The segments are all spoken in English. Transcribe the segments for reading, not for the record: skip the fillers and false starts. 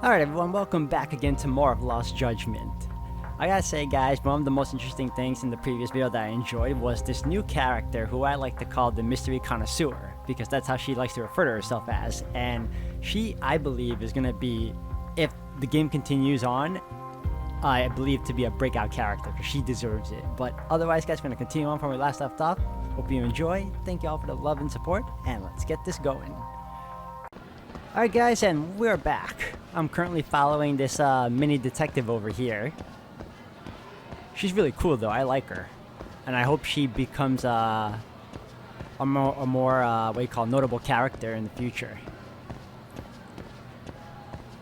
Alright everyone, welcome back again to more of Lost Judgment. I gotta say guys, one of the most interesting things in the previous video that I enjoyed was this new character who I like to call the Mystery Connoisseur, because that's how she likes to refer to herself as, and she, I believe, is gonna be, if the game continues on, I believe to be a breakout character, because she deserves it. But otherwise guys, we're gonna continue on from where we last left off. Hope you enjoy, thank you all for the love and support, and let's get this going. Alright guys, and we're back. I'm currently following this mini detective over here. She's really cool though, I like her. And I hope she becomes a more what do you call, notable character in the future.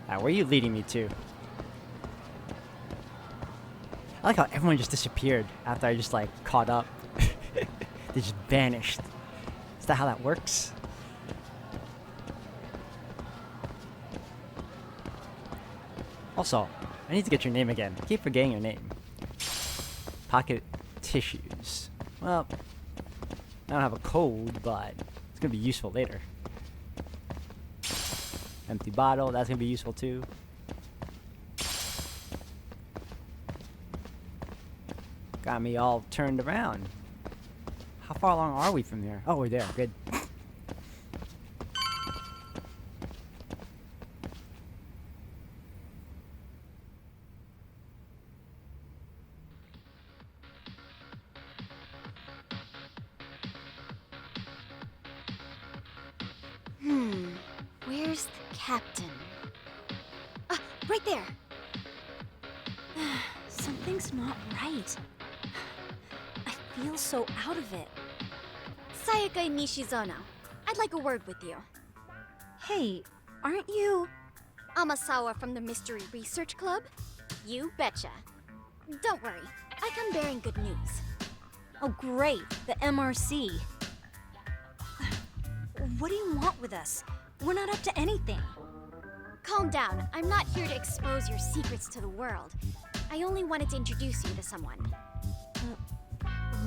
Where are you leading me to? I like how everyone just disappeared after I just like caught up. They just vanished. Is that how that works? Also, I need to get your name again. I keep forgetting your name. Pocket tissues. Well, I don't have a code, but it's gonna be useful later. Empty bottle, that's gonna be useful too. Got me all turned around. How far along are we from here? Oh, we're there, good. Where's the captain? Right there! Something's not right. I feel so out of it. Sayaka Nishizono, I'd like a word with you. Hey, aren't you... Amasawa from the Mystery Research Club? You betcha. Don't worry, I come bearing good news. Oh great, the MRC. What do you want with us? We're not up to anything. Calm down. I'm not here to expose your secrets to the world. I only wanted to introduce you to someone.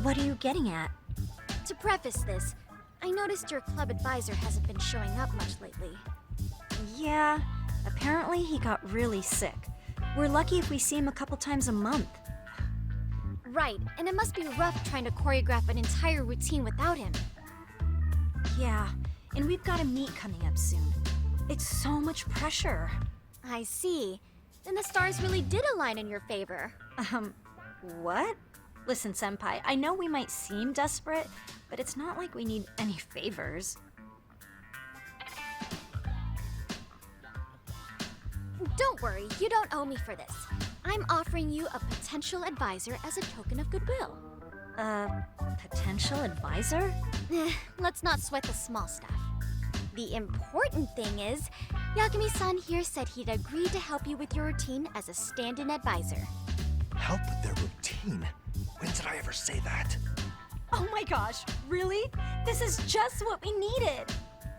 What are you getting at? To preface this, I noticed your club advisor hasn't been showing up much lately. Yeah, apparently he got really sick. We're lucky if we see him a couple times a month. Right, and it must be rough trying to choreograph an entire routine without him. Yeah, and we've got a meet coming up soon. It's so much pressure. I see. Then the stars really did align in your favor. What? Listen, Senpai, I know we might seem desperate, but it's not like we need any favors. Don't worry, you don't owe me for this. I'm offering you a potential advisor as a token of goodwill. Potential advisor? Let's not sweat the small stuff. The important thing is, Yakumi-san here said he'd agreed to help you with your routine as a stand-in advisor. Help with their routine? When did I ever say that? Oh my gosh, really? This is just what we needed.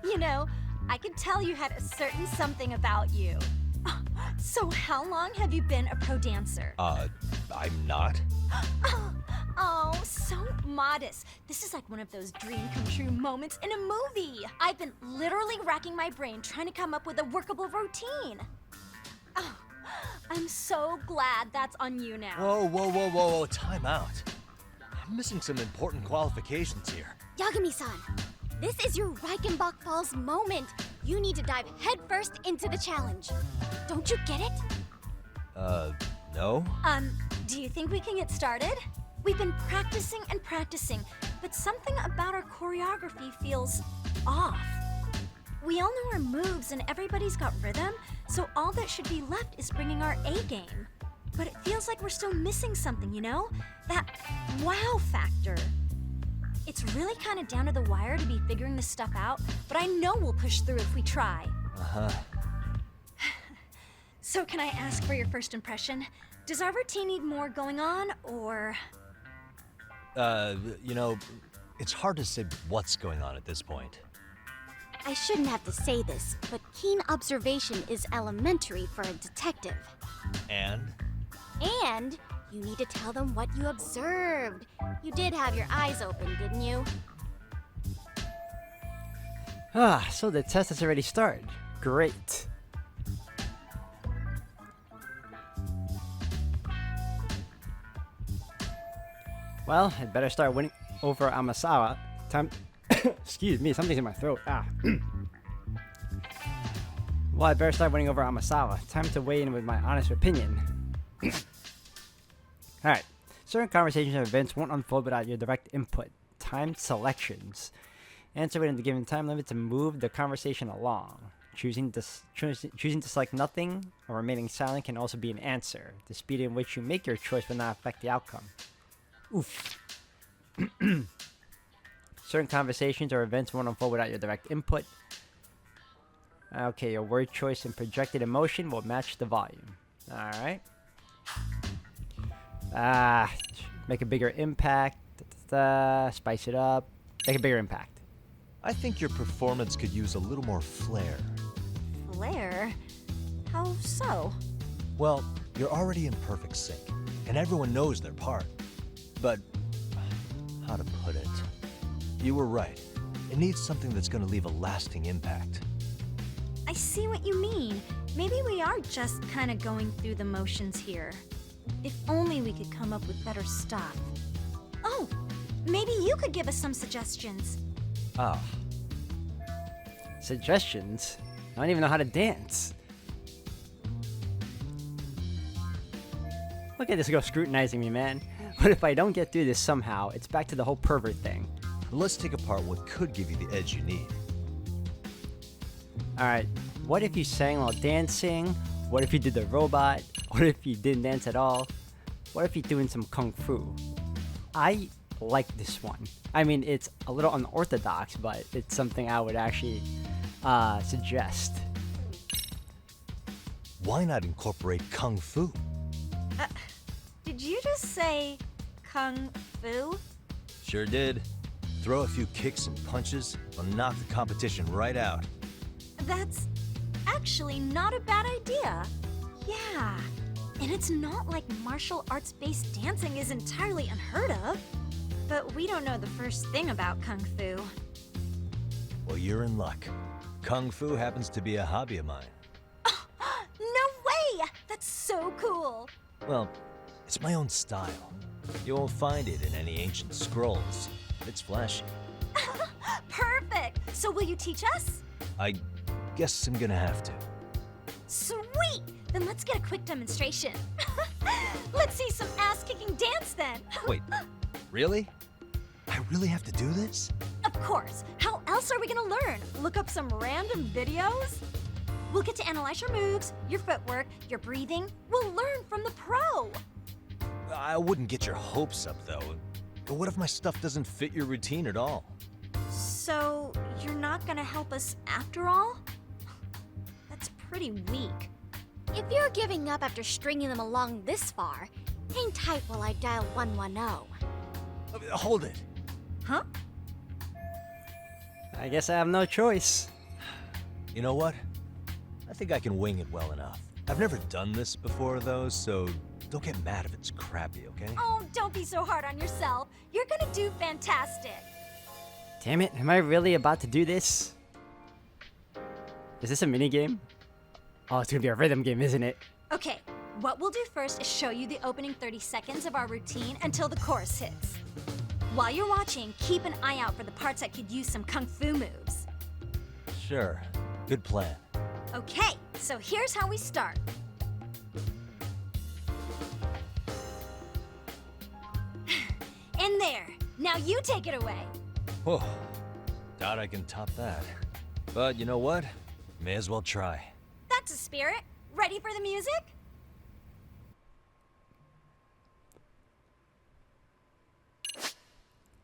You know, I could tell you had a certain something about you. So how long have you been a pro dancer? I'm not. Oh, so modest. This is like one of those dream come true moments in a movie. I've been literally racking my brain trying to come up with a workable routine. Oh, I'm so glad that's on you now. Whoa, time out. I'm missing some important qualifications here. Yagami-san, this is your Reichenbach Falls moment. You need to dive headfirst into the challenge. Don't you get it? No? Do you think we can get started? We've been practicing and practicing, but something about our choreography feels off. We all know our moves and everybody's got rhythm, so all that should be left is bringing our A game. But it feels like we're still missing something, you know? That wow factor. It's really kind of down to the wire to be figuring this stuff out, but I know we'll push through if we try. So can I ask for your first impression? Does our routine need more going on, or...? You know, it's hard to say what's going on at this point. I shouldn't have to say this, but keen observation is elementary for a detective. And? And you need to tell them what you observed. You did have your eyes open, didn't you? So the test has already started. Great. Well, I'd better start winning over Amasawa. Time. Excuse me, something's in my throat. Ah. Well, I'd better start winning over Amasawa. Time to weigh in with my honest opinion. Alright. Certain conversations and events won't unfold without your direct input. Timed selections. Answer within the given time limit to move the conversation along. Choosing to select nothing or remaining silent can also be an answer. The speed in which you make your choice will not affect the outcome. Oof. Certain conversations or events won't unfold without your direct input. Okay, your word choice and projected emotion will match the volume. Alright. Make a bigger impact. Spice it up. Make a bigger impact. I think your performance could use a little more flair. Flair? How so? Well, you're already in perfect sync, and everyone knows their part. But, how to put it? You were right. It needs something that's gonna leave a lasting impact. I see what you mean. Maybe we are just kind of going through the motions here. If only we could come up with better stuff. Oh, maybe you could give us some suggestions. Ah. Suggestions? I don't even know how to dance. Look at this girl scrutinizing me, man. What if I don't get through this somehow? It's back to the whole pervert thing. Let's take apart what could give you the edge you need. Alright, what if you sang while dancing? What if you did the robot? What if you didn't dance at all? What if you're doing some kung fu? I like this one. I mean, it's a little unorthodox, but it's something I would actually suggest. Why not incorporate kung fu? Did you just say kung fu? Sure did. Throw a few kicks and punches, will knock the competition right out. That's actually not a bad idea. Yeah, and it's not like martial arts-based dancing is entirely unheard of. But we don't know the first thing about kung fu. Well, you're in luck. Kung fu happens to be a hobby of mine. No way! That's so cool! Well, it's my own style. You won't find it in any ancient scrolls. It's flashy. Perfect! So will you teach us? I guess I'm gonna have to. Sweet! Then let's get a quick demonstration. Let's see some ass-kicking dance then. Wait, really? I really have to do this? Of course. How else are we gonna learn? Look up some random videos? We'll get to analyze your moves, your footwork, your breathing. We'll learn from the pro. I wouldn't get your hopes up, though. But what if my stuff doesn't fit your routine at all? So, you're not gonna help us after all? That's pretty weak. If you're giving up after stringing them along this far, hang tight while I dial 110. Hold it. Huh? I guess I have no choice. You know what? I think I can wing it well enough. I've never done this before, though, so don't get mad if it's crappy, okay? Oh, don't be so hard on yourself. You're gonna do fantastic. Damn it, am I really about to do this? Is this a minigame? Oh, it's gonna be a rhythm game, isn't it? Okay, what we'll do first is show you the opening 30 seconds of our routine until the chorus hits. While you're watching, keep an eye out for the parts that could use some kung fu moves. Sure. Good plan. Okay, so here's how we start. In there. Now you take it away. Whoa. Doubt I can top that. But you know what? May as well try. That's a spirit. Ready for the music?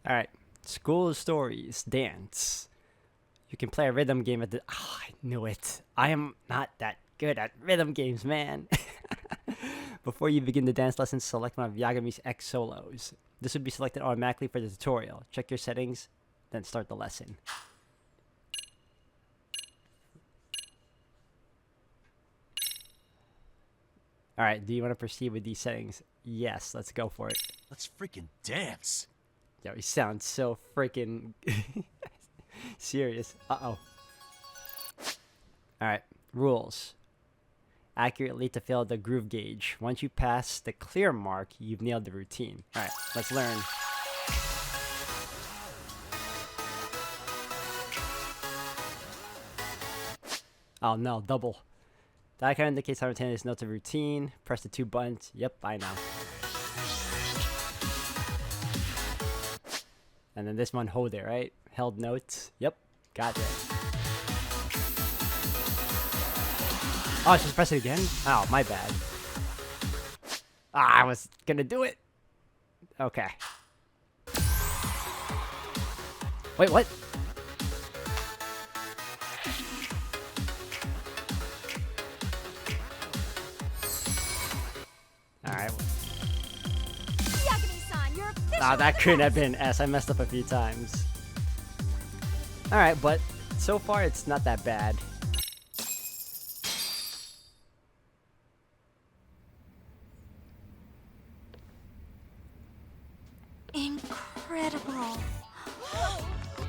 Alright, school stories, dance. You can play a rhythm game at the... Oh, I knew it. I am not that good at rhythm games, man. Before you begin the dance lesson, select one of Yagami's X solos. This would be selected automatically for the tutorial. Check your settings, then start the lesson. Alright, do you want to proceed with these settings? Yes, let's go for it. Let's freaking dance. Yo, he sounds so freaking serious. Uh-oh. Alright, rules. Accurately to fill the groove gauge. Once you pass the clear mark, you've nailed the routine. Alright, let's learn. Oh no, double. The icon indicates simultaneous notes of routine. Press the 2 buttons. Yep, I know. And then this one, hold it, right? Held notes. Yep, got it. Oh, I should press it again? Oh, my bad. Ah, I was gonna do it. Okay. Wait, what? Alright. Yagami-san, you're official. Ah, that couldn't have been S. I messed up a few times. Alright, but so far it's not that bad. Incredible.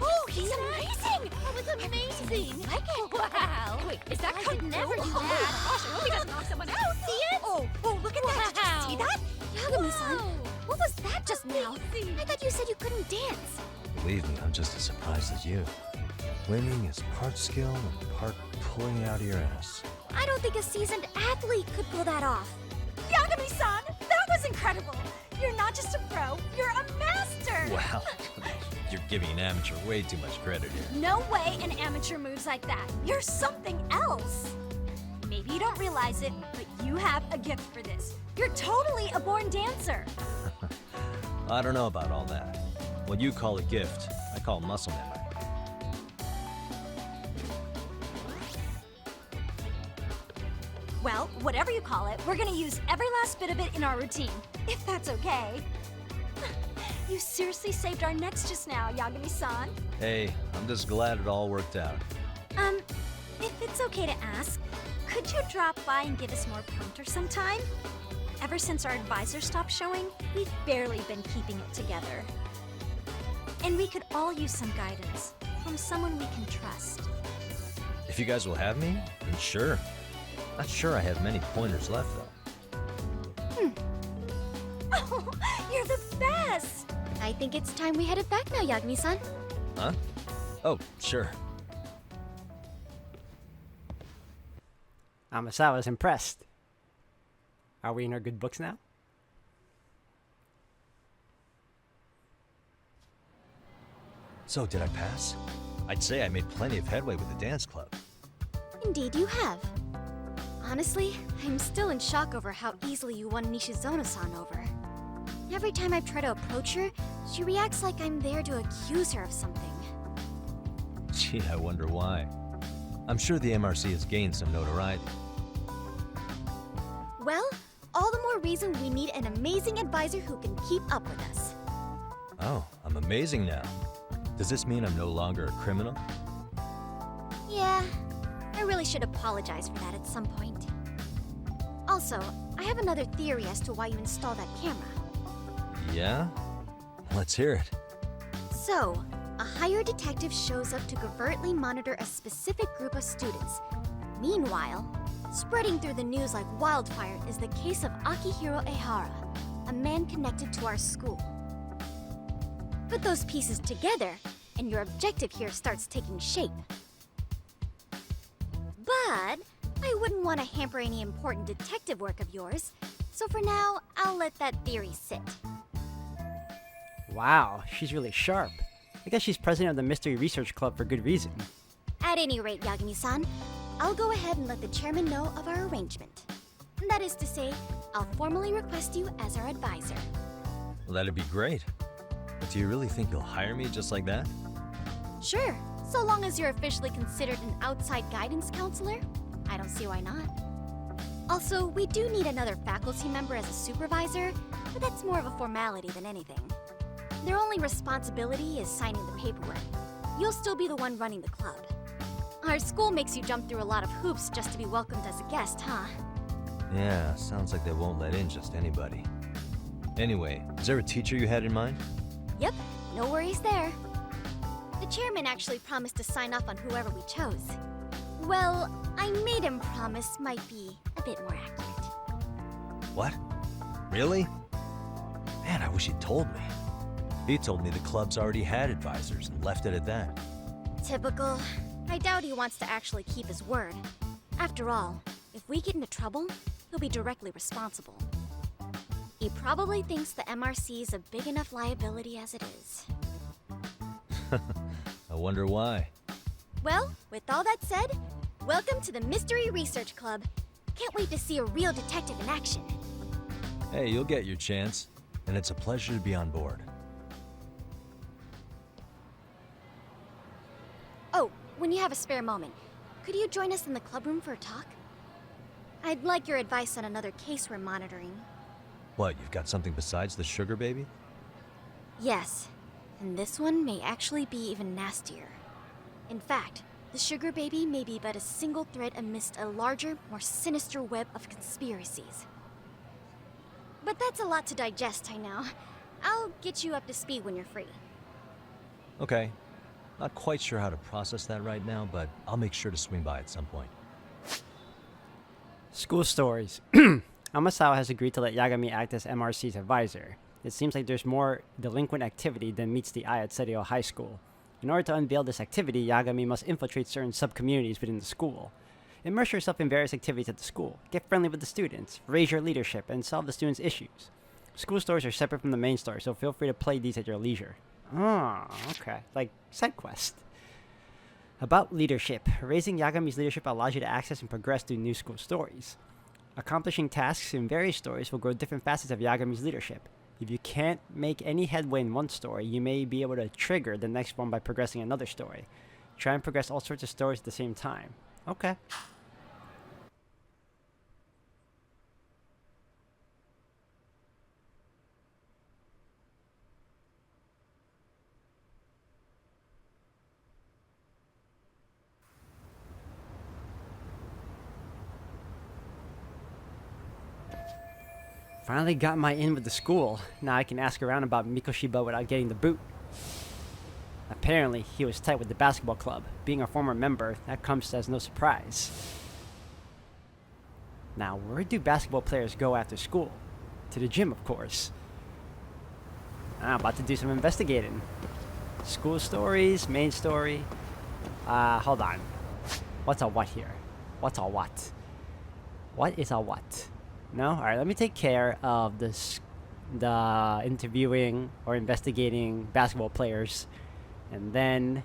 Oh, he's amazing! That was amazing! Wow! Wait, is that I could never do that. Gosh, I hope he doesn't knock someone out. See it? Oh, look at that. Did you see that? Yagami-san, what was that just now? I thought you said you couldn't dance. Believe me, I'm just as surprised as you. Winning is part skill and part pulling it out of your ass. I don't think a seasoned athlete could pull that off. Yagami-san, that was incredible. You're not just a pro, you're a master. Wow. You're giving an amateur way too much credit here. No way an amateur moves like that. You're something else. Maybe you don't realize it, but you have a gift for this. You're totally a born dancer. I don't know about all that. What you call a gift, I call muscle memory. Well, whatever you call it, we're gonna use every last bit of it in our routine, if that's okay. You seriously saved our necks just now, Yagami-san. Hey, I'm just glad it all worked out. If it's okay to ask, could you drop by and give us more pointer sometime? Ever since our advisor stopped showing, we've barely been keeping it together. And we could all use some guidance from someone we can trust. If you guys will have me, then sure. Not sure I have many pointers left, though. Oh, you're the best! I think it's time we headed back now, Yagami-san. Huh? Oh, sure. Amasawa's impressed. Are we in our good books now? So, did I pass? I'd say I made plenty of headway with the dance club. Indeed you have. Honestly, I'm still in shock over how easily you won Nishizono-san over. Every time I try to approach her, she reacts like I'm there to accuse her of something. Gee, I wonder why. I'm sure the MRC has gained some notoriety. Well, all the more reason we need an amazing advisor who can keep up with us. Oh, I'm amazing now. Does this mean I'm no longer a criminal? Yeah, I really should apologize for that at some point. Also, I have another theory as to why you installed that camera. Yeah? Let's hear it. So, a hired detective shows up to covertly monitor a specific group of students. Meanwhile, spreading through the news like wildfire is the case of Akihiro Ehara, a man connected to our school. Put those pieces together, and your objective here starts taking shape. But I wouldn't want to hamper any important detective work of yours, so for now, I'll let that theory sit. Wow, she's really sharp. I guess she's president of the Mystery Research Club for good reason. At any rate, Yagami-san, I'll go ahead and let the chairman know of our arrangement. That is to say, I'll formally request you as our advisor. Well, that'd be great. But do you really think you'll hire me just like that? Sure, so long as you're officially considered an outside guidance counselor, I don't see why not. Also, we do need another faculty member as a supervisor, but that's more of a formality than anything. Their only responsibility is signing the paperwork. You'll still be the one running the club. Our school makes you jump through a lot of hoops just to be welcomed as a guest, huh? Yeah, sounds like they won't let in just anybody. Anyway, is there a teacher you had in mind? Yep, no worries there. The chairman actually promised to sign off on whoever we chose. Well, I made him promise might be a bit more accurate. What? Really? Man, I wish he'd told me. He told me the club's already had advisors and left it at that. Typical. I doubt he wants to actually keep his word. After all, if we get into trouble, he'll be directly responsible. He probably thinks the MRC is a big enough liability as it is. I wonder why. Well, with all that said, welcome to the Mystery Research Club. Can't wait to see a real detective in action. Hey, you'll get your chance, and it's a pleasure to be on board. Oh, when you have a spare moment, could you join us in the club room for a talk? I'd like your advice on another case we're monitoring. What, you've got something besides the sugar baby? Yes, and this one may actually be even nastier. In fact, the sugar baby may be but a single thread amidst a larger, more sinister web of conspiracies. But that's a lot to digest, I know. I'll get you up to speed when you're free. Okay. Not quite sure how to process that right now, but I'll make sure to swing by at some point. School stories. Amasawa has agreed to let Yagami act as MRC's advisor. It seems like there's more delinquent activity than meets the eye at Serio High School. In order to unveil this activity, Yagami must infiltrate certain sub-communities within the school. Immerse yourself in various activities at the school, get friendly with the students, raise your leadership, and solve the students' issues. School stories are separate from the main story, so feel free to play these at your leisure. Oh, okay. Like side quest. About leadership. Raising Yagami's leadership allows you to access and progress through new school stories. Accomplishing tasks in various stories will grow different facets of Yagami's leadership. If you can't make any headway in one story, you may be able to trigger the next one by progressing another story. Try and progress all sorts of stories at the same time. Okay. Finally got my in with the school. Now I can ask around about Mikoshiba without getting the boot. Apparently, he was tight with the basketball club. Being a former member, that comes as no surprise. Now, where do basketball players go after school? To the gym, of course. I'm about to do some investigating. School stories, main story. Hold on. What's a what here? What's a what? What is a what? No? Alright, let me take care of this, the interviewing or investigating basketball players. And then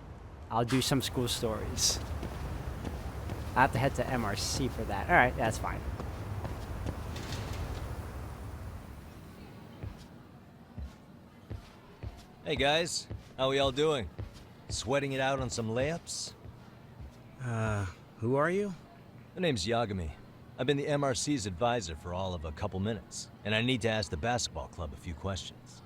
I'll do some school stories. I have to head to MRC for that. Alright, that's fine. Hey guys, how we all doing? Sweating it out on some layups? Who are you? My name's Yagami. I've been the MRC's advisor for all of a couple minutes, and I need to ask the basketball club a few questions.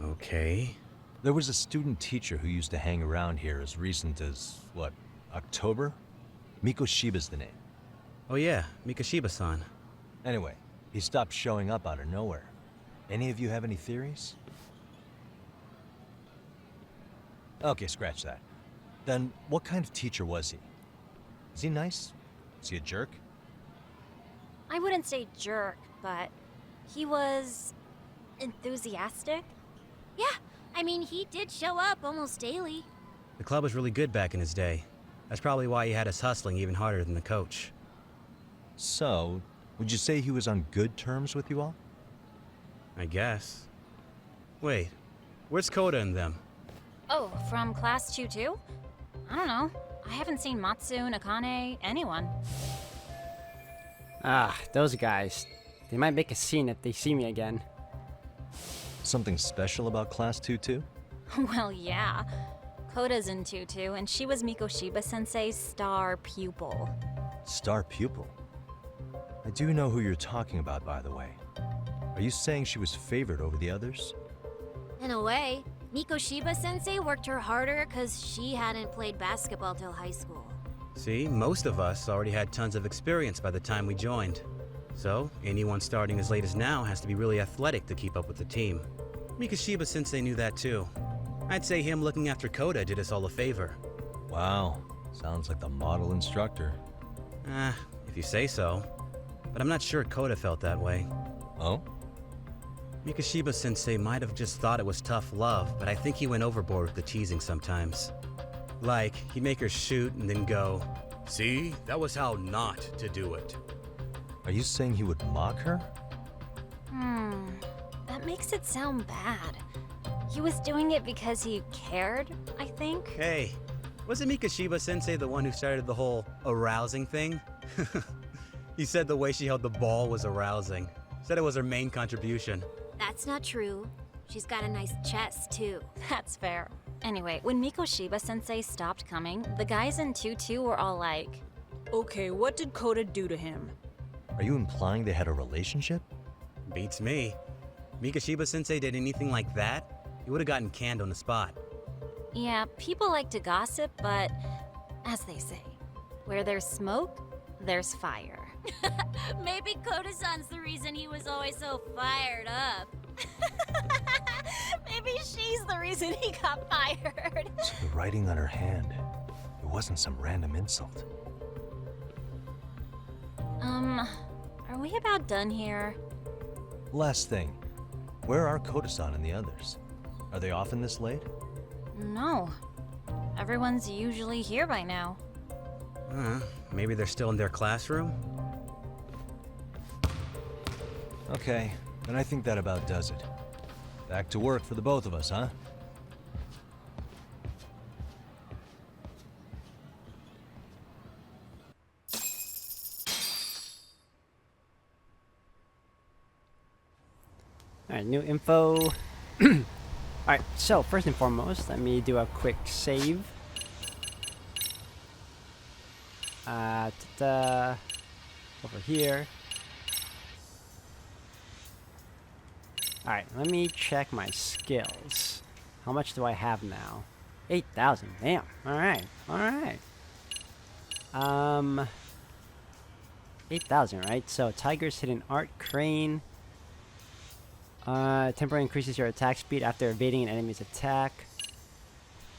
Okay. There was a student teacher who used to hang around here as recent as, what, October? Mikoshiba's the name. Oh yeah, Mikoshiba-san. Anyway, he stopped showing up out of nowhere. Any of you have any theories? Okay, scratch that. Then, what kind of teacher was he? Is he nice? Is he a jerk? I wouldn't say jerk, but he was enthusiastic. Yeah, I mean, he did show up almost daily. The club was really good back in his day. That's probably why he had us hustling even harder than the coach. So, would you say he was on good terms with you all? I guess. Wait, where's Koda and them? Oh, from class 2 too? I don't know. I haven't seen Matsu, Nakane, anyone. Ah, those guys. They might make a scene if they see me again. Something special about Class 2 too? Well, yeah. Koda's in 2 too, and she was Mikoshiba-sensei's star pupil. Star pupil? I do know who you're talking about, by the way. Are you saying she was favored over the others? In a way, Mikoshiba-sensei worked her harder because she hadn't played basketball till high school. See, most of us already had tons of experience by the time we joined. So, anyone starting as late as now has to be really athletic to keep up with the team. Mikoshiba-sensei knew that too. I'd say him looking after Koda did us all a favor. Wow, sounds like the model instructor. If you say so. But I'm not sure Koda felt that way. Oh? Mikoshiba-sensei might have just thought it was tough love, but I think he went overboard with the teasing sometimes. Like, he'd make her shoot and then go, See? That was how not to do it. Are you saying he would mock her? That makes it sound bad. He was doing it because he cared, I think. Hey, wasn't Mikashiba-sensei the one who started the whole arousing thing? He said the way she held the ball was arousing. Said it was her main contribution. That's not true. She's got a nice chest, too. That's fair. Anyway, when Mikoshiba-sensei stopped coming, the guys in 2-2 were all like, Okay, what did Koda do to him? Are you implying they had a relationship? Beats me. Mikashiba-sensei did anything like that, he would have gotten canned on the spot. yeah, people like to gossip, but as they say, where there's smoke, there's fire. Maybe Koda-san's the reason he was always so fired up. Maybe she's the reason he got fired. So the writing on her hand, it wasn't some random insult. Are we about done here? Last thing, where are Koda-san and the others? Are they often this late? No. Everyone's usually here by now. Maybe they're still in their classroom? Okay, then I think that about does it. Back to work for the both of us, huh? Alright, new info. Alright, so first and foremost, let me do a quick save. Over here. Alright, let me check my skills. How much do I have now? 8,000. Damn. Alright. Alright. 8,000, right? So, Tiger's Hidden Art, Crane. Temporarily increases your attack speed after evading an enemy's attack.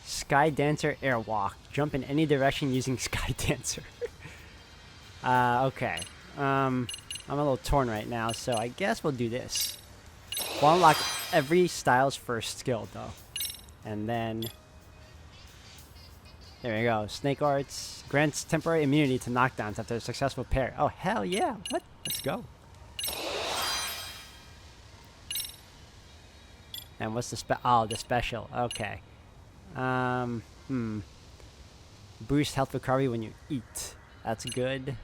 Sky Dancer Airwalk. Jump in any direction using Sky Dancer. Okay. I'm a little torn right now, so I guess we'll do this. We'll unlock every style's first skill, though. And then... there we go. Snake Arts. Grants temporary immunity to knockdowns after a successful parry. Oh, hell yeah. What? Let's go. And what's the the special. Okay. Boost health recovery when you eat. That's good.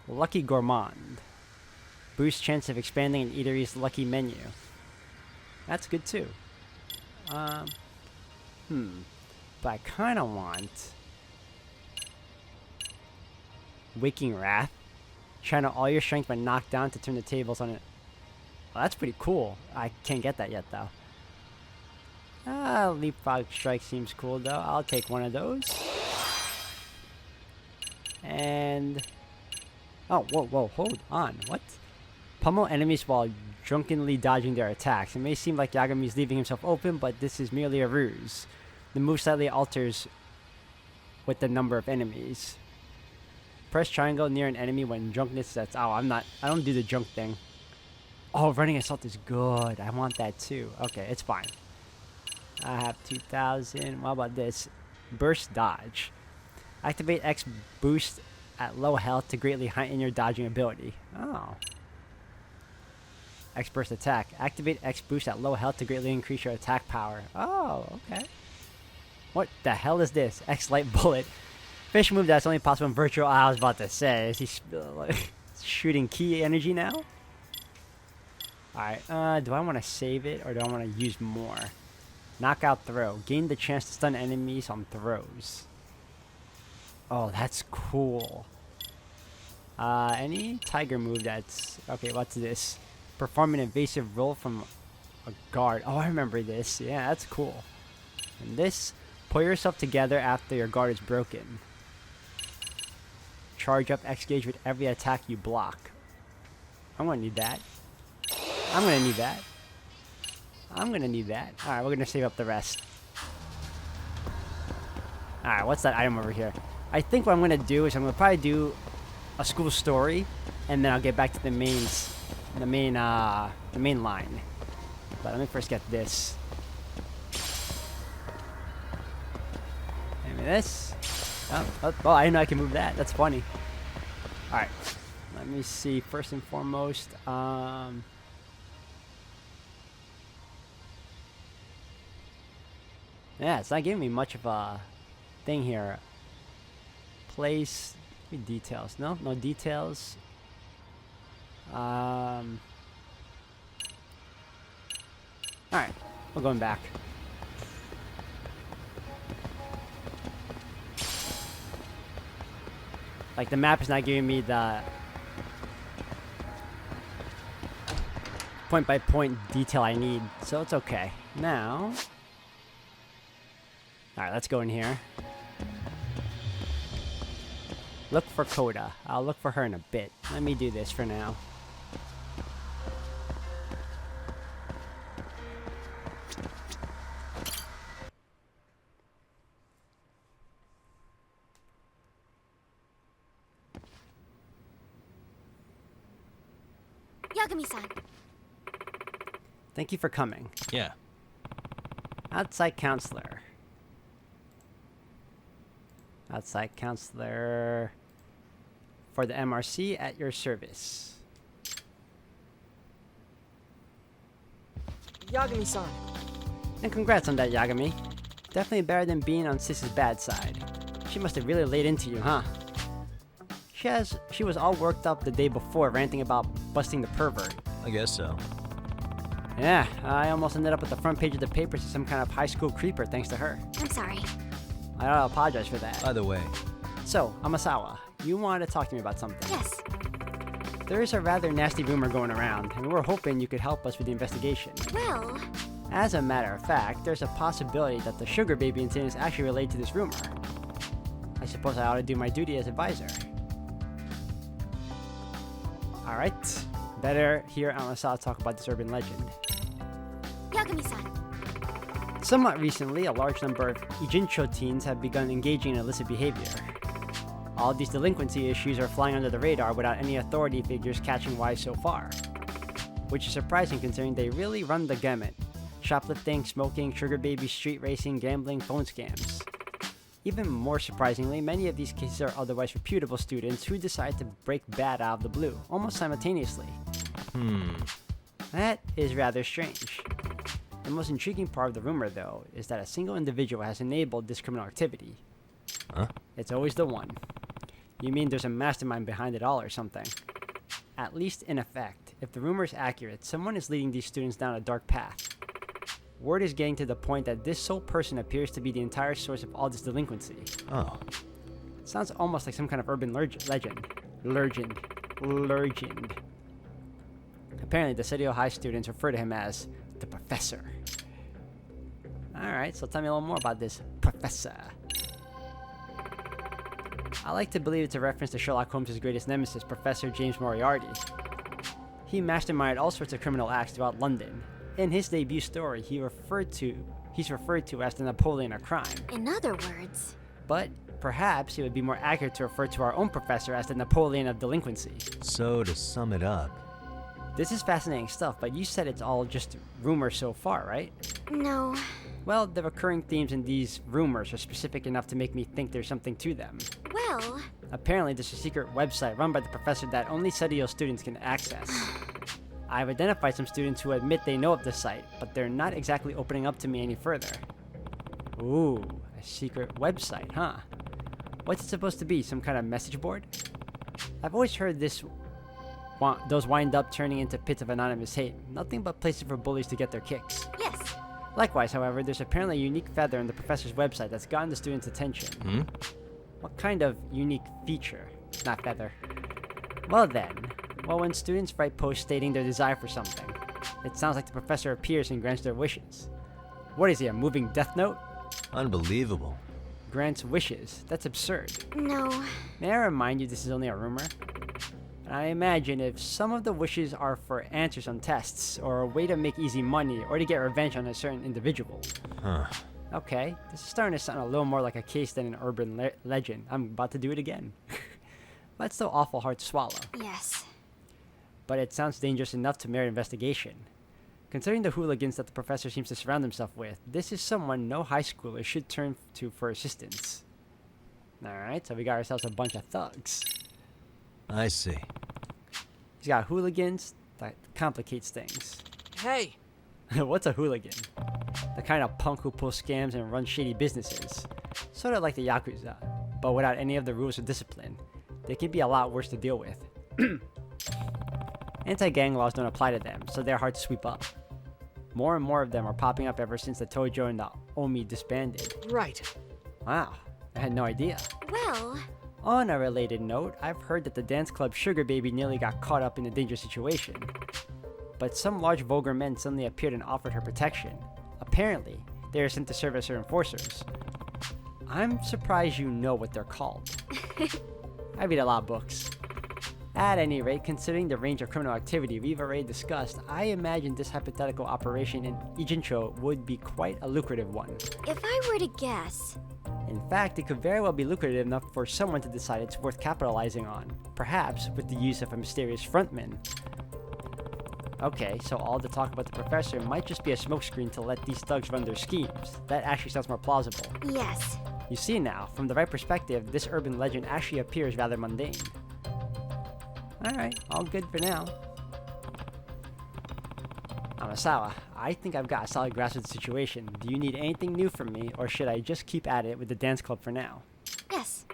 Lucky Gourmand. Boost chance of expanding an eatery's lucky menu. That's good too. But I kind of want... Waking Wrath. Channel all your strength but knock down to turn the tables on it. Well, that's pretty cool. I can't get that yet though. Leapfrog Strike seems cool though. I'll take one of those. And... oh, whoa, hold on. What? Pummel enemies while drunkenly dodging their attacks. It may seem like Yagami is leaving himself open, but this is merely a ruse. The move slightly alters with the number of enemies. Press triangle near an enemy when drunkenness sets. Oh, I don't do the drunk thing. Oh, running assault is good. I want that too. Okay, it's fine. I have 2,000. What about this? Burst dodge. Activate X boost at low health to greatly heighten your dodging ability. Oh. X burst attack. Activate X boost at low health to greatly increase your attack power. Oh, okay. What the hell is this? X light bullet. Fish move that's only possible in virtual. I was about to say, is he shooting key energy now? Alright, do I want to save it or do I want to use more? Knockout throw. Gain the chance to stun enemies on throws. Oh, that's cool. Any tiger move that's... okay, what's this? Perform an invasive roll from a guard. Oh, I remember this. Yeah, that's cool. And this, pull yourself together after your guard is broken. Charge up X gauge with every attack you block. I'm gonna need that. I'm gonna need that. I'm gonna need that. Alright, we're gonna save up the rest. Alright, what's that item over here? I think what I'm gonna do is I'm gonna probably do a school story, and then I'll get back to the main line. But let me first get this. Give me this. Oh, I didn't know I can move that. That's funny. Alright. Let me see. First and foremost, yeah, it's not giving me much of a thing here. Place, details. No details. Alright, we're going back. Like, the map is not giving me the point by point detail I need, so it's okay. Now, alright, let's go in here. Look for Coda. I'll look for her in a bit. Let me do this for now. Yagami-san. Thank you for coming. Yeah. Outside counselor. Outside counselor for the MRC at your service. Yagami-san. And congrats on that, Yagami. Definitely better than being on Sis's bad side. She must have really laid into you, huh? She was all worked up the day before, ranting about busting the pervert. I guess so. Yeah, I almost ended up at the front page of the papers as some kind of high school creeper thanks to her. I'm sorry. I gotta apologize for that. Either way, So, Amasawa, you wanted to talk to me about something. Yes. There is a rather nasty rumor going around, and we were hoping you could help us with the investigation. Well, As a matter of fact, there's a possibility that the sugar baby incident is actually related to this rumor. I suppose I ought to do my duty as advisor. Alright, better hear Amasawa talk about this urban legend. Yagami-san. Somewhat recently, a large number of Ijincho teens have begun engaging in illicit behavior. All of these delinquency issues are flying under the radar without any authority figures catching wise so far. Which is surprising considering they really run the gamut. Shoplifting, smoking, sugar baby, street racing, gambling, phone scams. Even more surprisingly, many of these cases are otherwise reputable students who decide to break bad out of the blue, almost simultaneously. That is rather strange. The most intriguing part of the rumor, though, is that a single individual has enabled this criminal activity. Huh? It's always the one. You mean there's a mastermind behind it all or something? At least in effect, if the rumor is accurate, someone is leading these students down a dark path. Word is getting to the point that this sole person appears to be the entire source of all this delinquency. Oh. Sounds almost like some kind of urban legend. Apparently, the City High students refer to him as the Professor. Alright, so tell me a little more about this Professor. I like to believe it's a reference to Sherlock Holmes' greatest nemesis, Professor James Moriarty. He masterminded all sorts of criminal acts throughout London. In his debut story, he's referred to as the Napoleon of crime. In other words, But perhaps it would be more accurate to refer to our own professor as the Napoleon of delinquency. So to sum it up, This is fascinating stuff, but you said it's all just rumors so far, right? no. Well, the recurring themes in these rumors are specific enough to make me think there's something to them. Well, Apparently, there's a secret website run by the professor that only Setio students can access. I've identified some students who admit they know of the site, but they're not exactly opening up to me any further. Ooh, a secret website, huh? What's it supposed to be, some kind of message board? I've always heard those wind up turning into pits of anonymous hate. Nothing but places for bullies to get their kicks. yes. Likewise, however, there's apparently a unique feather in the professor's website that's gotten the students' attention. What kind of unique feature? Not feather. Well then, when students write posts stating their desire for something, it sounds like the professor appears and grants their wishes. What is he, a moving death note? unbelievable. Grants wishes? That's absurd. No. May I remind you this is only a rumor? I imagine if some of the wishes are for answers on tests, or a way to make easy money, or to get revenge on a certain individual. Huh. Okay, this is starting to sound a little more like a case than an urban legend. I'm about to do it again. But it's still awful hard to swallow. Yes. But it sounds dangerous enough to merit investigation. Considering the hooligans that the professor seems to surround himself with, this is someone no high schooler should turn to for assistance. Alright, so we got ourselves a bunch of thugs. I see. He's got hooligans. That complicates things. Hey, What's a hooligan? The kind of punk who pulls scams and runs shady businesses. Sort of like the Yakuza, but without any of the rules of discipline. They can be a lot worse to deal with. Anti-gang laws don't apply to them, so they're hard to sweep up. More and more of them are popping up ever since the Tojo and the Omi disbanded. right. Wow, I had no idea. Well, On a related note, I've heard that the dance club Sugar Baby nearly got caught up in a dangerous situation. But some large vulgar men suddenly appeared and offered her protection. Apparently, they are sent to serve as her enforcers. I'm surprised you know what they're called. I read a lot of books. At any rate, considering the range of criminal activity we've already discussed, I imagine this hypothetical operation in Ijincho would be quite a lucrative one. if I were to guess, In fact, it could very well be lucrative enough for someone to decide it's worth capitalizing on, perhaps with the use of a mysterious frontman. Okay, so all the talk about the professor might just be a smokescreen to let these thugs run their schemes. That actually sounds more plausible. yes. You see now, from the right perspective, this urban legend actually appears rather mundane. Alright, all good for now. Amasawa, I think I've got a solid grasp of the situation. Do you need anything new from me, or should I just keep at it with the dance club for now? Yes.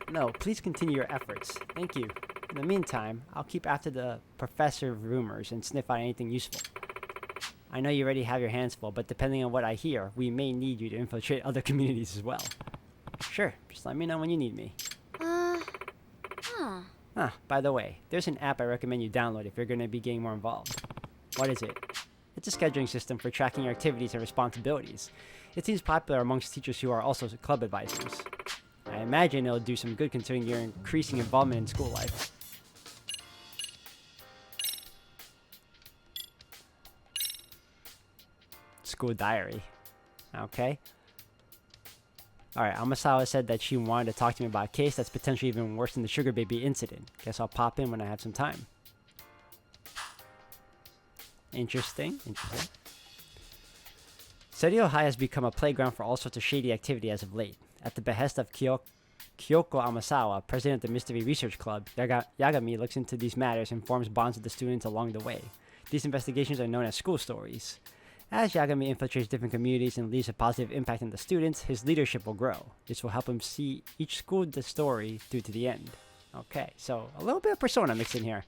No, please continue your efforts. Thank you. In the meantime, I'll keep after the professor rumors and sniff out anything useful. I know you already have your hands full, but depending on what I hear, we may need you to infiltrate other communities as well. Sure, just let me know when you need me. Huh. Ah, by the way, there's an app I recommend you download if you're going to be getting more involved. What is it? It's a scheduling system for tracking your activities and responsibilities. It seems popular amongst teachers who are also club advisors. I imagine it'll do some good considering your increasing involvement in school life. School diary. Okay. Alright, Amasawa said that she wanted to talk to me about a case that's potentially even worse than the Sugar Baby incident. Guess I'll pop in when I have some time. Interesting. Serio High has become a playground for all sorts of shady activity as of late. At the behest of Kyoko Amasawa, president of the Mystery Research Club, Yagami looks into these matters and forms bonds with the students along the way. These investigations are known as school stories. As Yagami infiltrates different communities and leaves a positive impact on the students, his leadership will grow. This will help him see each school the story through to the end. Okay, so a little bit of persona mixed in here.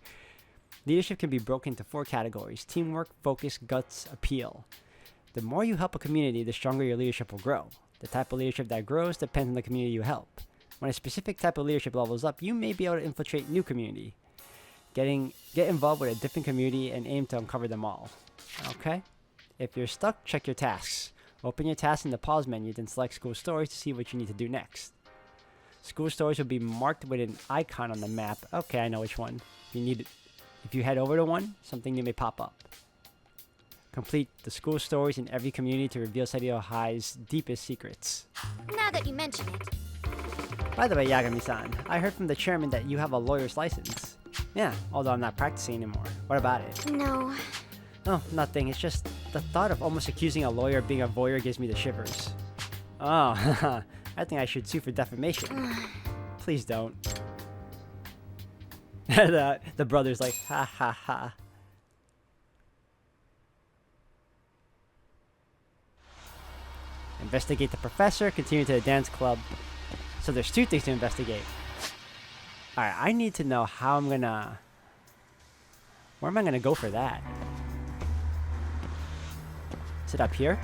Leadership can be broken into 4 categories: teamwork, focus, guts, appeal. The more you help a community, the stronger your leadership will grow. The type of leadership that grows depends on the community you help. When a specific type of leadership levels up, you may be able to infiltrate new community. Get involved with a different community and aim to uncover them all. Okay? If you're stuck, check your tasks. Open your tasks in the pause menu, then select school stories to see what you need to do next. School stories will be marked with an icon on the map. Okay, I know which one. If you head over to one, something new may pop up. Complete the school stories in every community to reveal Serio High's deepest secrets. Now that you mention it. By the way, Yagami-san, I heard from the chairman that you have a lawyer's license. Yeah, although I'm not practicing anymore. What about it? No. Oh, nothing. It's just the thought of almost accusing a lawyer of being a voyeur gives me the shivers. Oh, I think I should sue for defamation. Please don't. The brother's like, ha ha ha. Investigate the professor, continue to the dance club. So there's 2 things to investigate. Alright, I need to know how I'm gonna... Where am I gonna go for that? Is it up here?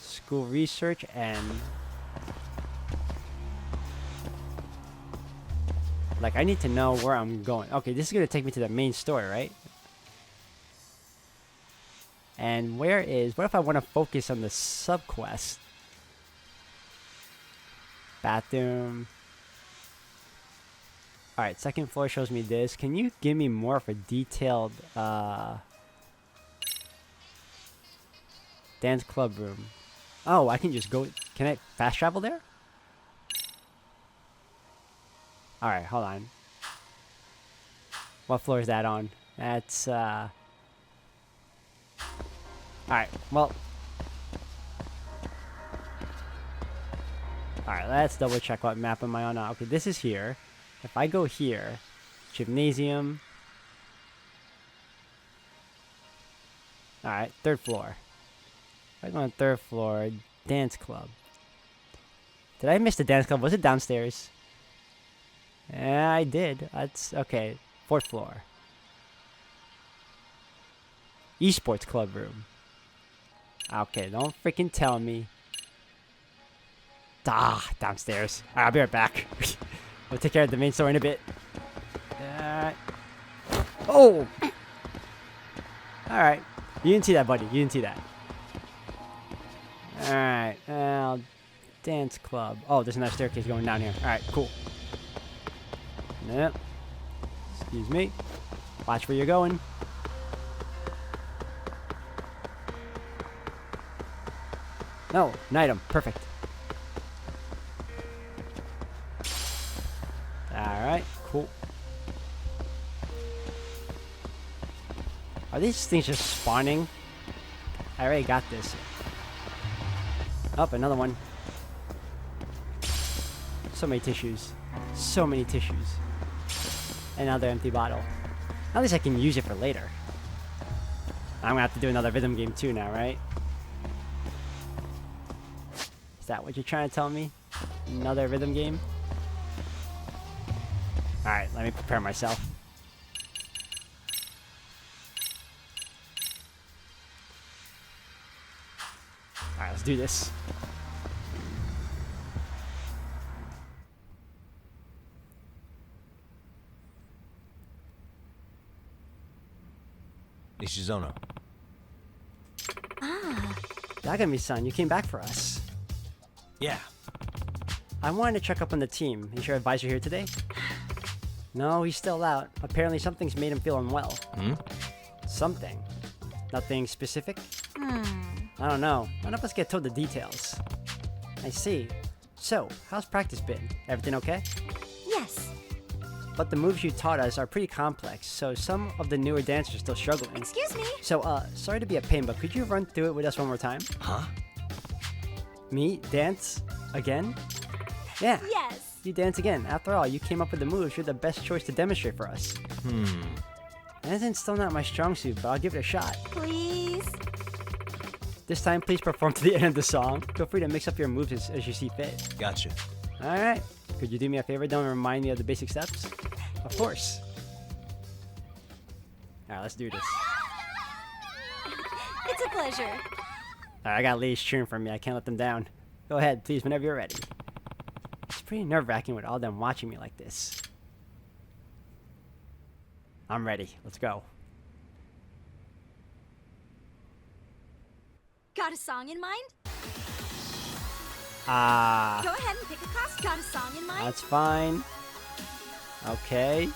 School research and... Like, I need to know where I'm going. Okay, this is gonna take me to the main story, right? And where is... What if I want to focus on the subquest? Bathroom. Alright, second floor shows me this. Can you give me more of a detailed... Dance club room. Oh, I can just go... Can I fast travel there? Alright, hold on. What floor is that on? That's, Alright, well... Alright, let's double check what map am I on now. Okay, this is here. If I go here, gymnasium. Alright, 3rd floor. If I go on 3rd floor, dance club. Did I miss the dance club? Was it downstairs? Yeah, I did. That's okay. 4th floor. Esports club room. Okay, don't freaking tell me. Downstairs. Alright, I'll be right back. We'll take care of the main story in a bit. Oh! Alright. You didn't see that, buddy. You didn't see that. Alright. Well, dance club. Oh, there's another staircase going down here. Alright, cool. Yep. Excuse me. Watch where you're going. No, an item. Perfect. Alright, cool. Are these things just spawning? I already got this. Oh, another one. So many tissues. So many tissues. Another empty bottle. At least I can use it for later. I'm gonna have to do another rhythm game too now, right? Is that what you're trying to tell me? Another rhythm game? Alright, let me prepare myself. Alright, let's do this. Nishizono. Yagami-san, you came back for us. Yeah. I wanted to check up on the team. Is your advisor here today? No, he's still out. Apparently something's made him feel unwell. Something. Nothing specific? I don't know. None of us get told the details. I see. So, how's practice been? Everything okay? Yes. But the moves you taught us are pretty complex, so some of the newer dancers are still struggling. Excuse me? So, sorry to be a pain, but could you run through it with us one more time? Huh? Me? Dance? Again? Yeah. Yes. You dance again. After all, you came up with the moves. You're the best choice to demonstrate for us. Dancing's still not my strong suit, but I'll give it a shot. Please. This time, please perform to the end of the song. Feel free to mix up your moves as you see fit. Gotcha. Alright. Could you do me a favor? Don't remind me of the basic steps? Of course. Alright, let's do this. It's a pleasure. Alright, I got ladies cheering for me. I can't let them down. Go ahead, please, whenever you're ready. It's pretty nerve-wracking with all them watching me like this. I'm ready. Let's go. Got a song in mind? Go Ah, ahead and pick a costume. Got a song in mind? that's fine. Okay.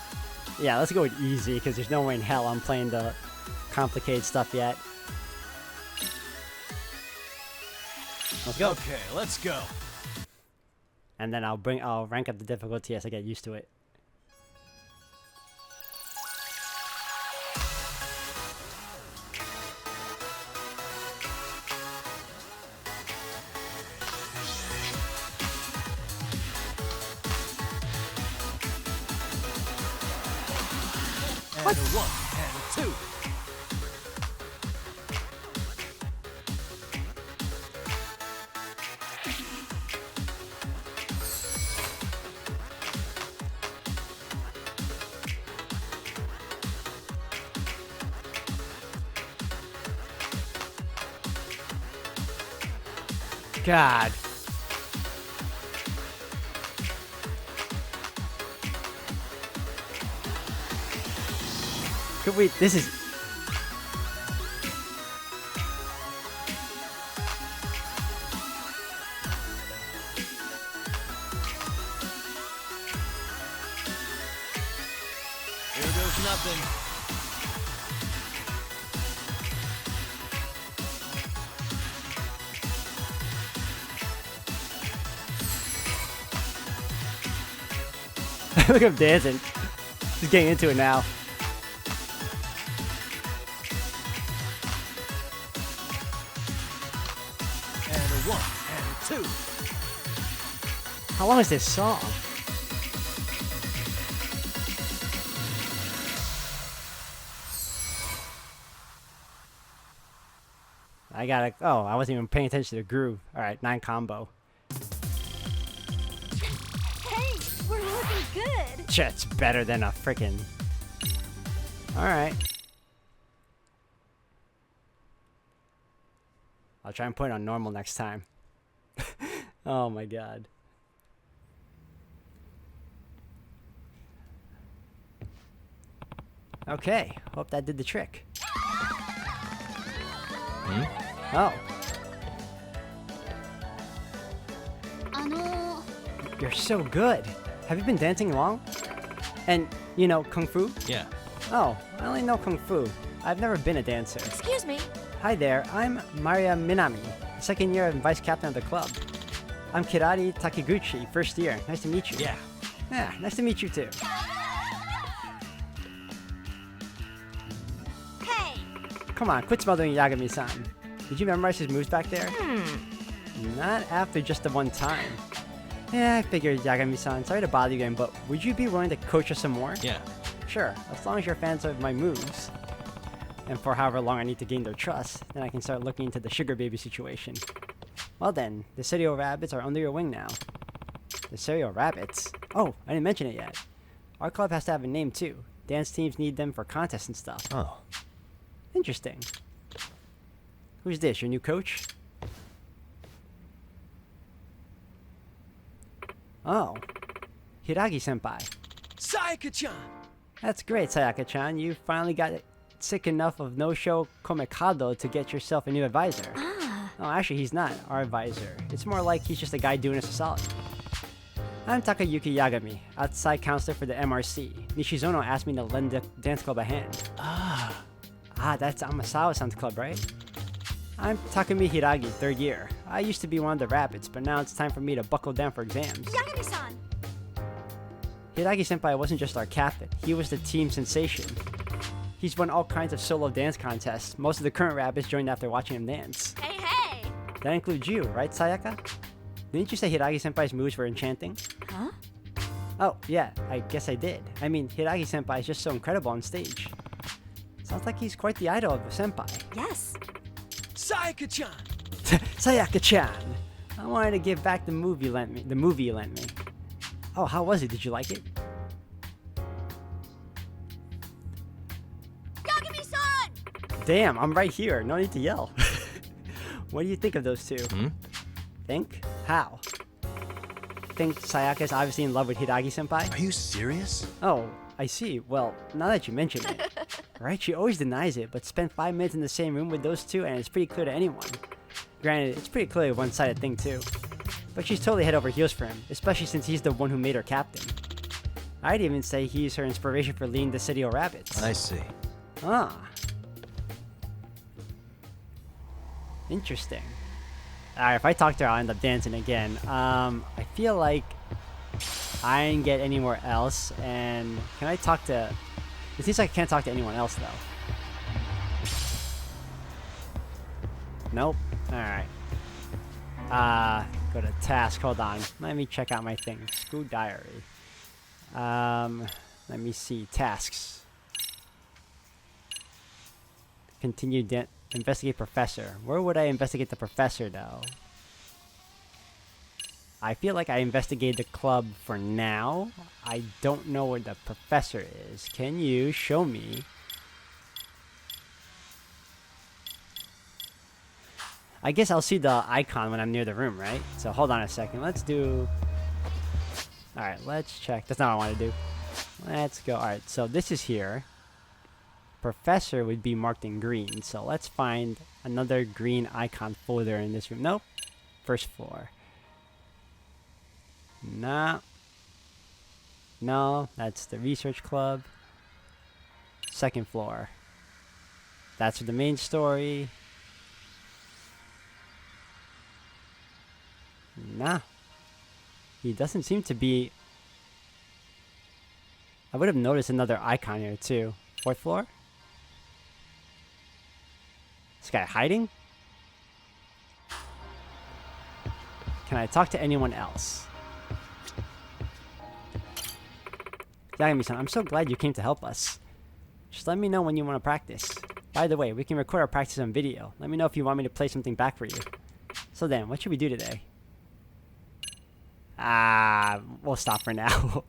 Yeah, let's go with easy, because there's no way in hell I'm playing the complicated stuff yet. Let's go. Okay, let's go. And then I'll rank up the difficulty as I get used to it. And a 1, and a 2. God. Could we? This is. Here goes nothing. Look at him dancing. He's getting into it now. And a 1, and a 2. How long is this song? I gotta. Oh, I wasn't even paying attention to the groove. Alright, 9 combo. Hey, we're looking good. Shit's better than a frickin'. Alright. I'll try and put it on normal next time. Oh my god. Okay, hope that did the trick. Oh, あの you're so good. Have you been dancing long? And, you know, Kung Fu? Yeah. Oh, I only know Kung Fu. I've never been a dancer. Excuse me. Hi there, I'm Maria Minami, second year and vice captain of the club. I'm Kirari Takiguchi, first year. Nice to meet you. Yeah. Yeah, nice to meet you too. Hey. Come on, quit smothering Yagami-san. Did you memorize his moves back there? Not after just the one time. Yeah, I figured, Yagami-san. Sorry to bother you again, but would you be willing to coach us some more? Yeah. Sure, as long as you're fans of my moves. And for however long I need to gain their trust, then I can start looking into the sugar baby situation. Well then, the Cereal Rabbits are under your wing now. The Cereal Rabbits? Oh, I didn't mention it yet. Our club has to have a name too. Dance teams need them for contests and stuff. Oh. Interesting. Who's this, your new coach? Oh. Hiragi-senpai. Sayaka-chan! That's great, Sayaka-chan. You finally got sick enough of no-show Komekado to get yourself a new advisor. Oh, actually, he's not our advisor. It's more like he's just a guy doing us a solid. I'm Takayuki Yagami, outside counselor for the MRC. Nishizono asked me to lend the dance club a hand. That's Amasawa-san's club, right? I'm Takumi Hiragi, third year. I used to be one of the rabbits, but now it's time for me to buckle down for exams. Yagami-san. Hiragi-senpai wasn't just our captain, he was the team sensation. He's won all kinds of solo dance contests. Most of the current rabbits joined after watching him dance. Hey, hey. That includes you, right, Sayaka? Didn't you say Hiragi-senpai's moves were enchanting? Huh? Oh, yeah, I guess I did. I mean, Hiragi-senpai is just so incredible on stage. Sounds like he's quite the idol of the senpai. Yes. Sayaka-chan! Sayaka-chan! I wanted to give back the movie you lent me. Oh, how was it? Did you like it? Yagami-san! Damn, I'm right here. No need to yell. What do you think of those two? Think? How? Think Sayaka's obviously in love with Hiragi-senpai? Are you serious? Oh, I see. Well, now that you mention it. Right? She always denies it, but spent 5 minutes in the same room with those two and it's pretty clear to anyone. Granted, it's pretty clearly a one-sided thing too. But she's totally head over heels for him, especially since he's the one who made her captain. I'd even say he's her inspiration for leading the City of Rabbits. I see. Ah. Interesting. Alright, if I talk to her, I'll end up dancing again. I feel like I didn't get anywhere else, and can I talk to... It seems like I can't talk to anyone else, though. Nope. Alright. Go to task. Hold on. Let me check out my thing. School diary. Let me see. Tasks. Continue investigate professor. Where would I investigate the professor, though? I feel like I investigated the club for now. I don't know where the professor is. Can you show me? I guess I'll see the icon when I'm near the room, right? So hold on a second. Let's do... Alright, let's check. That's not what I want to do. Let's go. Alright, so this is here. Professor would be marked in green. So let's find another green icon folder in this room. Nope. First floor. No. No, that's the research club. Second floor. That's the main story. Nah. He doesn't seem to be... I would have noticed another icon here too. Fourth floor? This guy hiding? Can I talk to anyone else? Yagami-san, I'm so glad you came to help us. Just let me know when you want to practice. By the way, we can record our practice on video. Let me know if you want me to play something back for you. So then, what should we do today? We'll stop for now.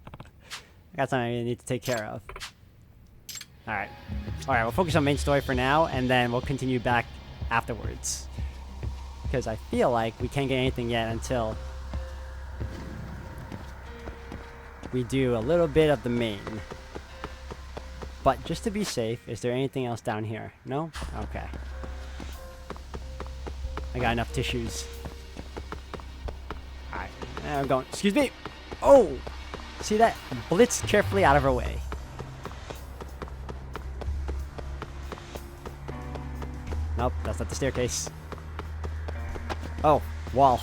I got something I need to take care of. Alright. Alright, we'll focus on main story for now, and then we'll continue back afterwards. Because I feel like we can't get anything yet until we do a little bit of the main. But just to be safe, is there anything else down here? No? Okay. I got enough tissues. Alright, I'm going. Excuse me! Oh! See that? Blitz carefully out of her way. Nope, that's not the staircase. Oh, wall.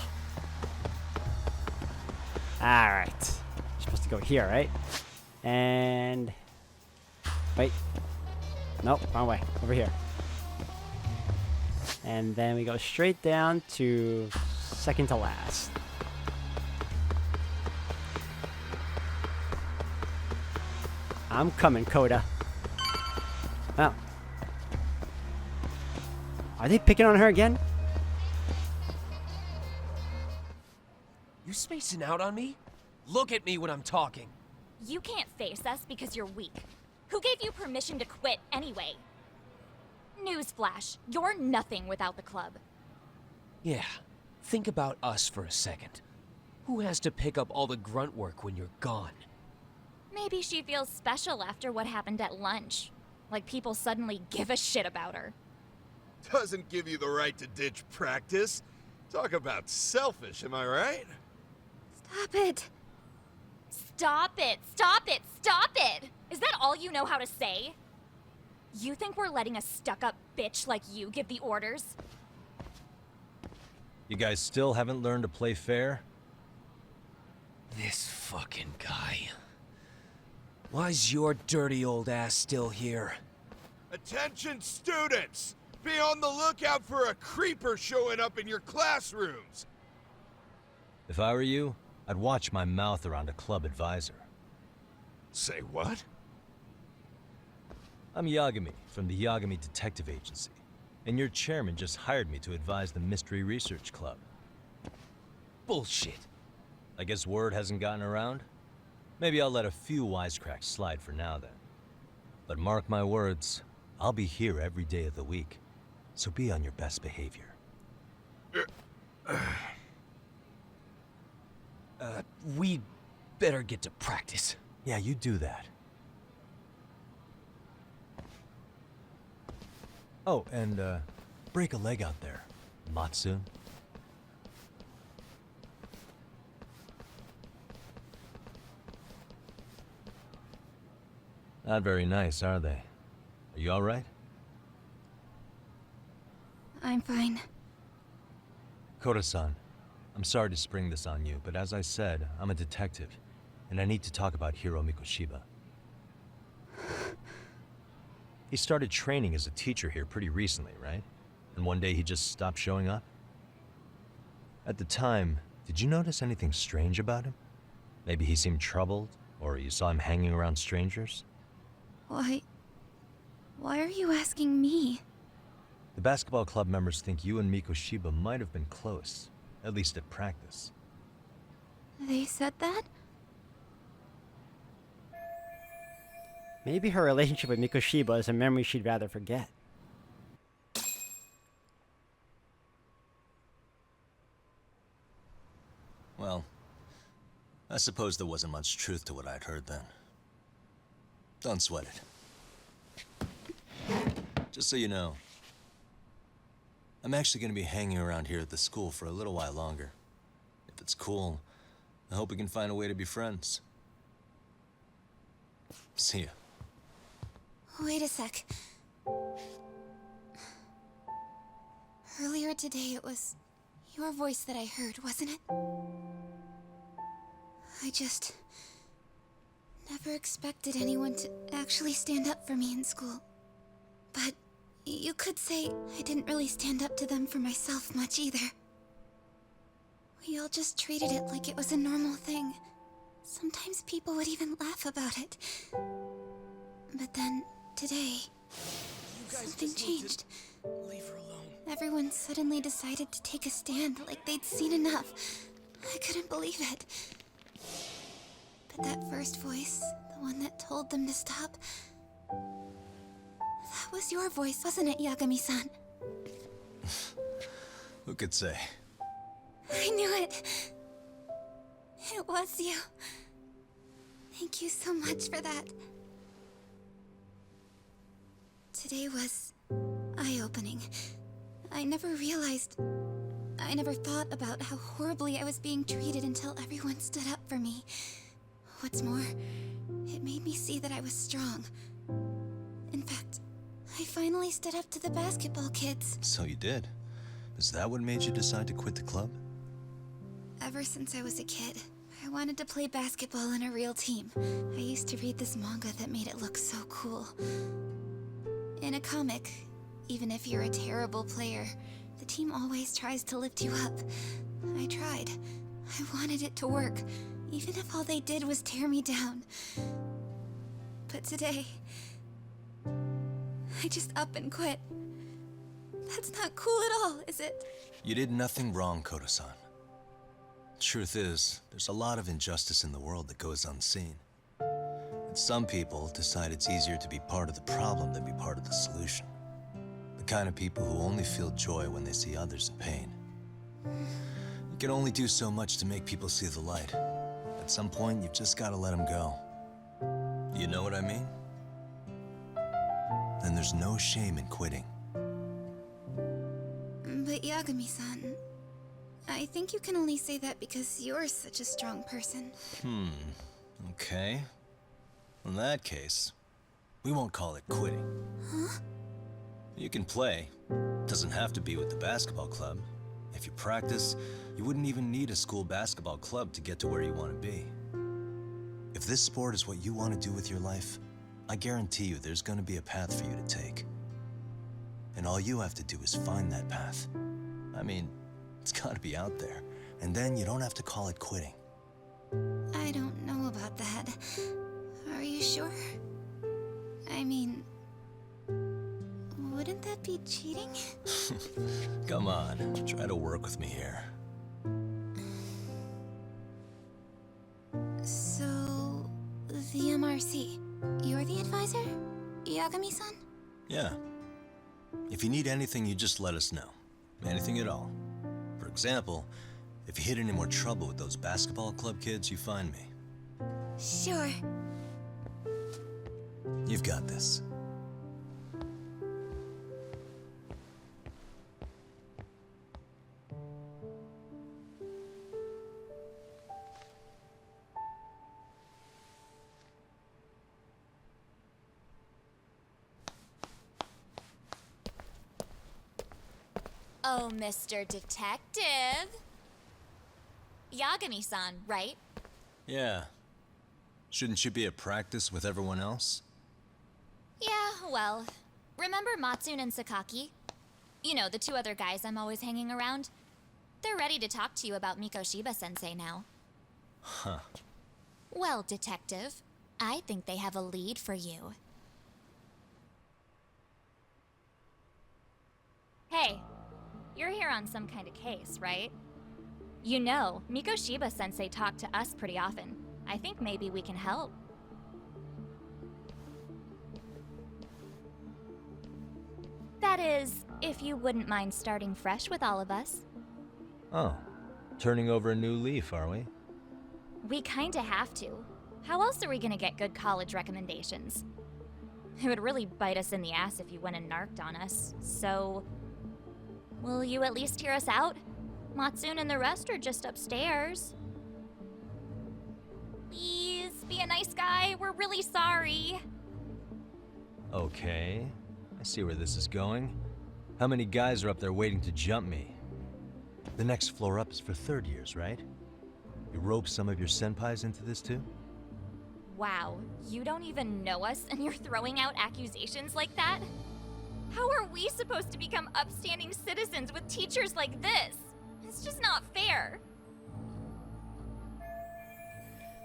Alright. Supposed to go here, right? And... wait. Nope, wrong way. Over here. And then we go straight down to second to last. I'm coming, Coda. Oh. Are they picking on her again? You spacing out on me? Look at me when I'm talking. You can't face us because you're weak. Who gave you permission to quit anyway? Newsflash, you're nothing without the club. Yeah, think about us for a second. Who has to pick up all the grunt work when you're gone? Maybe she feels special after what happened at lunch. Like people suddenly give a shit about her. Doesn't give you the right to ditch practice. Talk about selfish, am I right? Stop it. Stop it! Stop it! Stop it! Is that all you know how to say? You think we're letting a stuck-up bitch like you give the orders? You guys still haven't learned to play fair? This fucking guy. Why's your dirty old ass still here? Attention students! Be on the lookout for a creeper showing up in your classrooms! If I were you, I'd watch my mouth around a club advisor. Say what? I'm Yagami from the Yagami Detective Agency, and your chairman just hired me to advise the Mystery Research Club. Bullshit. I guess word hasn't gotten around? Maybe I'll let a few wisecracks slide for now then. But mark my words, I'll be here every day of the week, so be on your best behavior. We better get to practice. Yeah, you do that. Oh, and break a leg out there, Matsu. Not very nice, are they? Are you alright? I'm fine. Koda-san, I'm sorry to spring this on you, but as I said, I'm a detective, and I need to talk about Hiro Mikoshiba. He started training as a teacher here pretty recently, right? And one day he just stopped showing up? At the time, did you notice anything strange about him? Maybe he seemed troubled, or you saw him hanging around strangers? Why are you asking me? The basketball club members think you and Mikoshiba might have been close, at least at practice. They said that? Maybe her relationship with Mikoshiba is a memory she'd rather forget. Well, I suppose there wasn't much truth to what I'd heard then. Don't sweat it. Just so you know, I'm actually going to be hanging around here at the school for a little while longer. If it's cool, I hope we can find a way to be friends. See ya. Wait a sec. Earlier today, it was your voice that I heard, wasn't it? I just never expected anyone to actually stand up for me in school. But you could say I didn't really stand up to them for myself much either. We all just treated it like it was a normal thing. Sometimes people would even laugh about it. But then, today, something changed. Leave her alone. Everyone suddenly decided to take a stand like they'd seen enough. I couldn't believe it. But that first voice, the one that told them to stop, that was your voice, wasn't it, Yagami-san? Who could say? I knew it. It was you. Thank you so much for that. Today was eye-opening. I never thought about how horribly I was being treated until everyone stood up for me. What's more, it made me see that I was strong. In fact, I finally stood up to the basketball kids. So you did. Is that what made you decide to quit the club? Ever since I was a kid, I wanted to play basketball on a real team. I used to read this manga that made it look so cool. In a comic, even if you're a terrible player, the team always tries to lift you up. I tried. I wanted it to work, even if all they did was tear me down. But today, I just up and quit. That's not cool at all, is it? You did nothing wrong, Koto-san. Truth is, there's a lot of injustice in the world that goes unseen. And some people decide it's easier to be part of the problem than be part of the solution. The kind of people who only feel joy when they see others in pain. You can only do so much to make people see the light. At some point, you've just got to let them go. You know what I mean? Then there's no shame in quitting. But Yagami-san, I think you can only say that because you're such a strong person. Okay. In that case, we won't call it quitting. Huh? You can play. Doesn't have to be with the basketball club. If you practice, you wouldn't even need a school basketball club to get to where you want to be. If this sport is what you want to do with your life, I guarantee you there's going to be a path for you to take. And all you have to do is find that path. I mean, it's got to be out there. And then you don't have to call it quitting. I don't know about that. Are you sure? I mean, wouldn't that be cheating? Come on, try to work with me here. So, the MRC, you're the advisor? Yagami-san? Yeah. If you need anything, you just let us know. Anything at all. For example, if you hit any more trouble with those basketball club kids, you find me. Sure. You've got this. Oh, Mr. Detective. Yagami-san, right? Yeah. Shouldn't you be at practice with everyone else? Yeah, well, remember Matsune and Sakaki? You know, the two other guys I'm always hanging around? They're ready to talk to you about Mikoshiba-sensei now. Huh. Well, Detective, I think they have a lead for you. Hey, you're here on some kind of case, right? You know, Mikoshiba-sensei talked to us pretty often. I think maybe we can help. That is, if you wouldn't mind starting fresh with all of us. Oh. Turning over a new leaf, are we? We kinda have to. How else are we gonna get good college recommendations? It would really bite us in the ass if you went and narked on us, so... Will you at least hear us out? Matsune and the rest are just upstairs. Please, be a nice guy. We're really sorry. Okay. I see where this is going. How many guys are up there waiting to jump me? The next floor up is for third years, right? You rope some of your senpais into this too? Wow, you don't even know us and you're throwing out accusations like that? How are we supposed to become upstanding citizens with teachers like this? It's just not fair.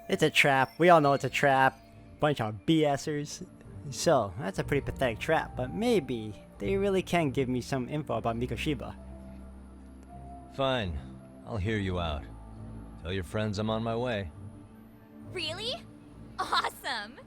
It's a trap. We all know it's a trap. Bunch of BSers. So, that's a pretty pathetic trap, but maybe they really can give me some info about Mikoshiba. Fine. I'll hear you out. Tell your friends I'm on my way. Really? Awesome!